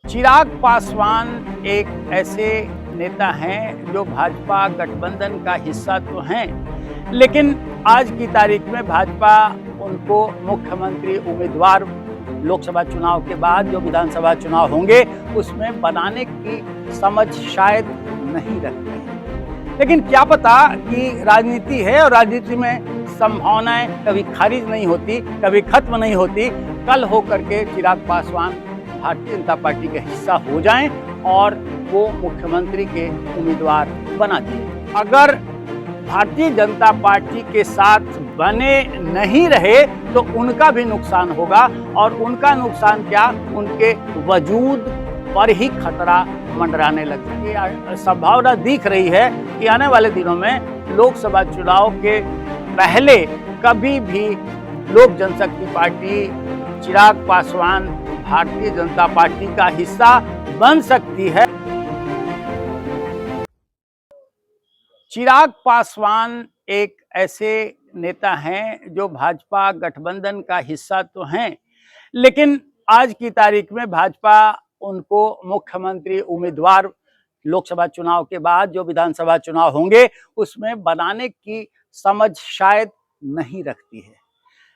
चिराग पासवान एक ऐसे नेता हैं जो भाजपा गठबंधन का हिस्सा तो हैं, लेकिन आज की तारीख में भाजपा उनको मुख्यमंत्री उम्मीदवार लोकसभा चुनाव के बाद जो विधानसभा चुनाव होंगे उसमें बनाने की समझ शायद नहीं रखती है। लेकिन क्या पता कि राजनीति है और राजनीति में संभावनाएं कभी खारिज नहीं होती, कभी खत्म नहीं होती। कल होकर के चिराग पासवान भारतीय जनता पार्टी का हिस्सा हो जाएं और वो मुख्यमंत्री के उम्मीदवार बना दिए। अगर भारतीय जनता पार्टी के साथ बने नहीं रहे तो उनका भी नुकसान होगा, और उनका नुकसान क्या, उनके वजूद पर ही खतरा मंडराने लगे। संभावना दिख रही है कि आने वाले दिनों में लोकसभा चुनाव के पहले कभी भी लोक जनशक्ति पार्टी चिराग पासवान भारतीय जनता पार्टी का हिस्सा बन सकती है। चिराग पासवान एक ऐसे नेता हैं जो भाजपा गठबंधन का हिस्सा तो हैं, लेकिन आज की तारीख में भाजपा उनको मुख्यमंत्री उम्मीदवार लोकसभा चुनाव के बाद जो विधानसभा चुनाव होंगे उसमें बनाने की समझ शायद नहीं रखती है।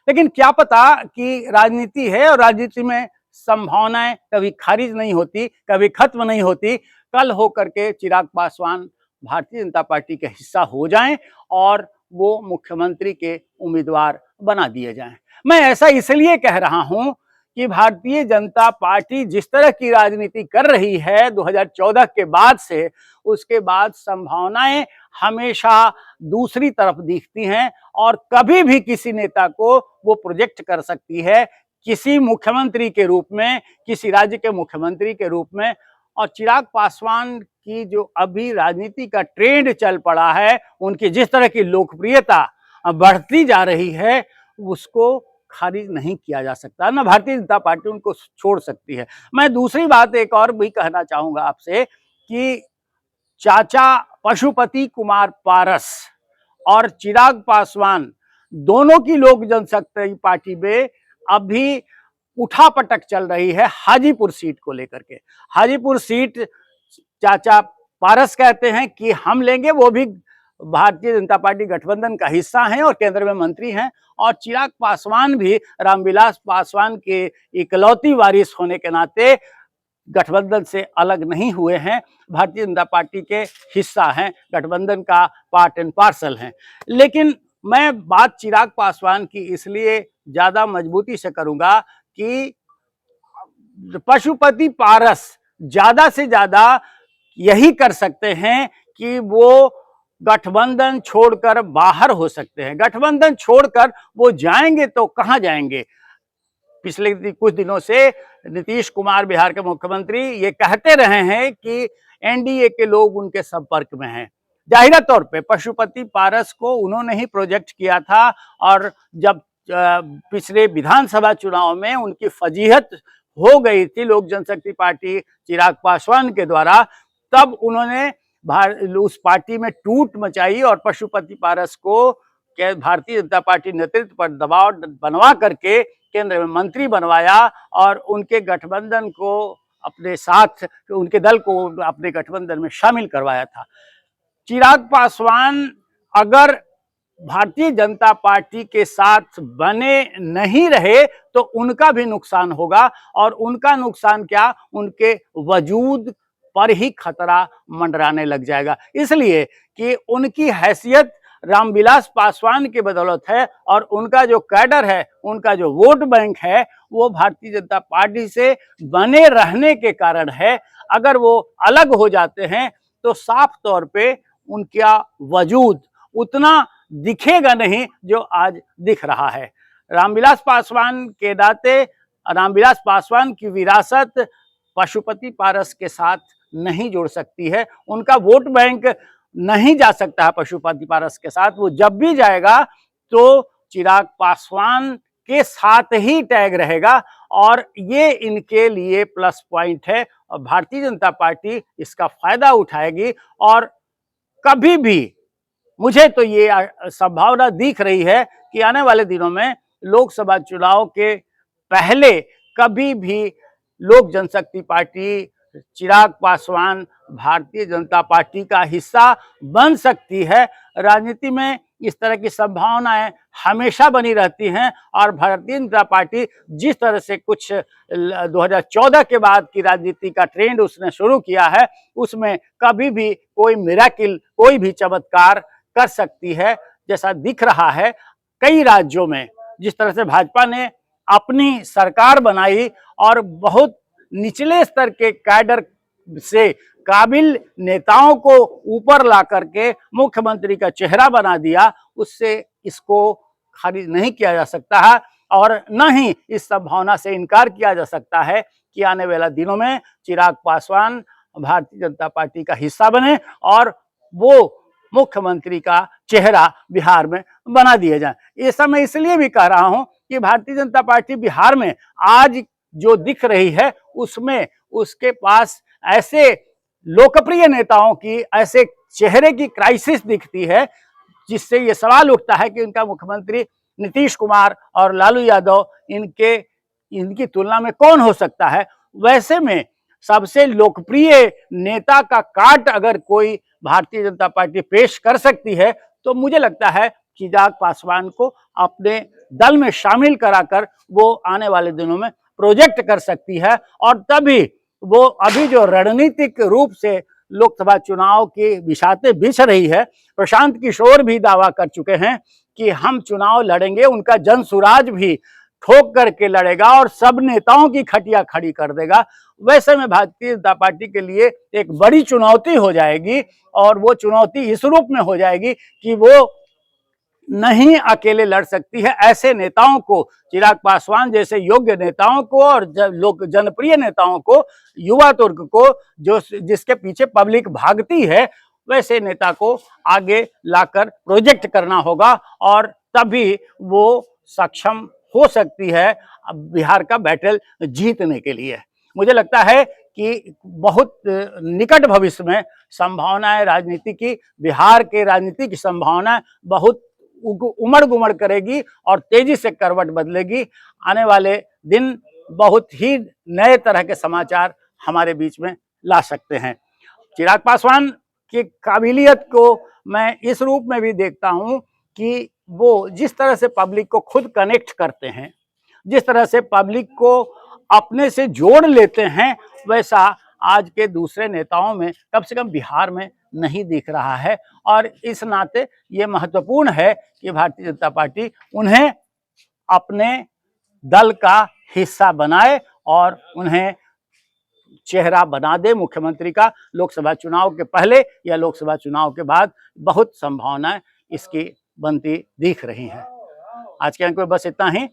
लेकिन क्या पता कि राजनीति है और राजनीति में संभावनाएं कभी खारिज नहीं होती, कभी खत्म नहीं होती। कल होकर के चिराग पासवान भारतीय जनता पार्टी का हिस्सा हो जाएं और वो मुख्यमंत्री के उम्मीदवार बना दिए जाएं। मैं ऐसा इसलिए कह रहा हूं कि भारतीय जनता पार्टी जिस तरह की राजनीति कर रही है 2014 के बाद से, उसके बाद संभावनाएं हमेशा दूसरी तरफ दिखती हैं और कभी भी किसी नेता को वो प्रोजेक्ट कर सकती है किसी मुख्यमंत्री के रूप में, किसी राज्य के मुख्यमंत्री के रूप में। और चिराग पासवान की जो अभी राजनीति का ट्रेंड चल पड़ा है, उनकी जिस तरह की लोकप्रियता बढ़ती जा रही है, उसको खारिज नहीं किया जा सकता, ना भारतीय जनता पार्टी उनको छोड़ सकती है। मैं दूसरी बात एक और भी कहना चाहूंगा आपसे कि चाचा पशुपति कुमार पारस और चिराग पासवान दोनों की लोक जनशक्ति पार्टी में अभी उठापटक चल रही है हाजीपुर सीट को लेकर के। हाजीपुर सीट चाचा पारस कहते हैं कि हम लेंगे, वो भी भारतीय जनता पार्टी गठबंधन का हिस्सा हैं और केंद्र में मंत्री हैं, और चिराग पासवान भी रामविलास पासवान के इकलौती वारिस होने के नाते गठबंधन से अलग नहीं हुए हैं, भारतीय जनता पार्टी के हिस्सा हैं, गठबंधन का पार्ट एंड पार्सल हैं। लेकिन मैं बात चिराग पासवान की इसलिए ज्यादा मजबूती से करूंगा कि पशुपति पारस ज्यादा से ज्यादा यही कर सकते हैं कि वो गठबंधन छोड़कर बाहर हो सकते हैं। गठबंधन छोड़कर वो जाएंगे तो कहां जाएंगे? पिछले कुछ दिनों से नीतीश कुमार बिहार के मुख्यमंत्री ये कहते रहे हैं कि एनडीए के लोग उनके संपर्क में हैं। जाहिर तौर पे पशुपति पारस को उन्होंने ही प्रोजेक्ट किया था, और जब पिछले विधानसभा चुनाव में उनकी फजीहत हो गई थी लोक जनशक्ति पार्टी चिराग पासवान के द्वारा, तब उन्होंने उस पार्टी में टूट मचाई और पशुपति पारस को भारतीय जनता पार्टी नेतृत्व पर दबाव बनवा करके केंद्र में मंत्री बनवाया और उनके गठबंधन को अपने साथ, उनके दल को अपने गठबंधन में शामिल करवाया था। चिराग पासवान अगर भारतीय जनता पार्टी के साथ बने नहीं रहे तो उनका भी नुकसान होगा, और उनका नुकसान क्या, उनके वजूद पर ही खतरा मंडराने लग जाएगा। इसलिए कि उनकी हैसियत रामविलास पासवान की बदौलत है, और उनका जो कैडर है, उनका जो वोट बैंक है, वो भारतीय जनता पार्टी से बने रहने के कारण है। अगर वो अलग हो जाते हैं तो साफ तौर पे उनका वजूद उतना दिखेगा नहीं जो आज दिख रहा है। रामविलास पासवान के नाते रामविलास पासवान की विरासत पशुपति पारस के साथ नहीं जोड़ सकती है, उनका वोट बैंक नहीं जा सकता है पशुपति पारस के साथ। वो जब भी जाएगा तो चिराग पासवान के साथ ही टैग रहेगा, और ये इनके लिए प्लस पॉइंट है और भारतीय जनता पार्टी इसका फायदा उठाएगी। और कभी भी मुझे तो ये संभावना दिख रही है कि आने वाले दिनों में लोकसभा चुनाव के पहले कभी भी लोक जनशक्ति पार्टी, चिराग पासवान भारतीय जनता पार्टी का हिस्सा बन सकती है। राजनीति में इस तरह की संभावनाएं हमेशा बनी रहती हैं और भारतीय जनता पार्टी जिस तरह से कुछ 2014 के बाद की राजनीति का ट्रेंड उसने शुरू किया है, उसमें कभी भी कोई मिरेकल, कोई भी चमत्कार कर सकती है, जैसा दिख रहा है कई राज्यों में। जिस तरह से भाजपा ने अपनी सरकार बनाई और बहुत निचले स्तर के कैडर से काबिल नेताओं को ऊपर ला करके मुख्यमंत्री का चेहरा बना दिया, उससे इसको खारिज नहीं किया जा सकता है और न ही इस संभावना से इनकार किया जा सकता है कि आने वाले दिनों में चिराग पासवान भारतीय जनता पार्टी का हिस्सा बने और वो मुख्यमंत्री का चेहरा बिहार में बना दिए जाए। ये सब मैं इसलिए भी कह रहा हूं कि भारतीय जनता पार्टी बिहार में आज जो दिख रही है उसमें उसके पास ऐसे लोकप्रिय नेताओं की, ऐसे चेहरे की क्राइसिस दिखती है जिससे ये सवाल उठता है कि उनका मुख्यमंत्री नीतीश कुमार और लालू यादव इनकी तुलना में कौन हो सकता है। वैसे में सबसे लोकप्रिय नेता का कार्ड अगर कोई भारतीय जनता पार्टी पेश कर सकती है तो मुझे लगता है चिराग पासवान को अपने दल में शामिल कराकर वो आने वाले दिनों में प्रोजेक्ट कर सकती है और तभी वो अभी जो रणनीतिक रूप से लोकसभा चुनाव की बिसातें बिछ रही है, प्रशांत किशोर भी दावा कर चुके हैं कि हम चुनाव लड़ेंगे, उनका जनसुराज भी ठोक करके लड़ेगा और सब नेताओं की खटिया खड़ी कर देगा। वैसे में भारतीय जनता पार्टी के लिए एक बड़ी चुनौती हो जाएगी और वो चुनौती इस रूप में हो जाएगी कि वो नहीं अकेले लड़ सकती है। ऐसे नेताओं को, चिराग पासवान जैसे योग्य नेताओं को और लोग जनप्रिय नेताओं को, युवा तुर्क को, जो जिसके पीछे पब्लिक भागती है, वैसे नेता को आगे लाकर प्रोजेक्ट करना होगा और तभी वो सक्षम हो सकती है बिहार का बैटल जीतने के लिए। मुझे लगता है कि बहुत निकट भविष्य में संभावनाएं राजनीति की, बिहार के राजनीति की संभावनाएं बहुत उमड़ गुमड़ करेगी और तेजी से करवट बदलेगी। आने वाले दिन बहुत ही नए तरह के समाचार हमारे बीच में ला सकते हैं। चिराग पासवान की काबिलियत को मैं इस रूप में भी देखता हूं कि वो जिस तरह से पब्लिक को खुद कनेक्ट करते हैं, जिस तरह से पब्लिक को अपने से जोड़ लेते हैं, वैसा आज के दूसरे नेताओं में, कम से कम बिहार में, नहीं दिख रहा है। और इस नाते ये महत्वपूर्ण है कि भारतीय जनता पार्टी उन्हें अपने दल का हिस्सा बनाए और उन्हें चेहरा बना दे मुख्यमंत्री का। लोकसभा चुनाव के पहले या लोकसभा चुनाव के बाद बहुत संभावनाएं इसकी बनती दिख रही हैं। आज के अंक में बस इतना ही।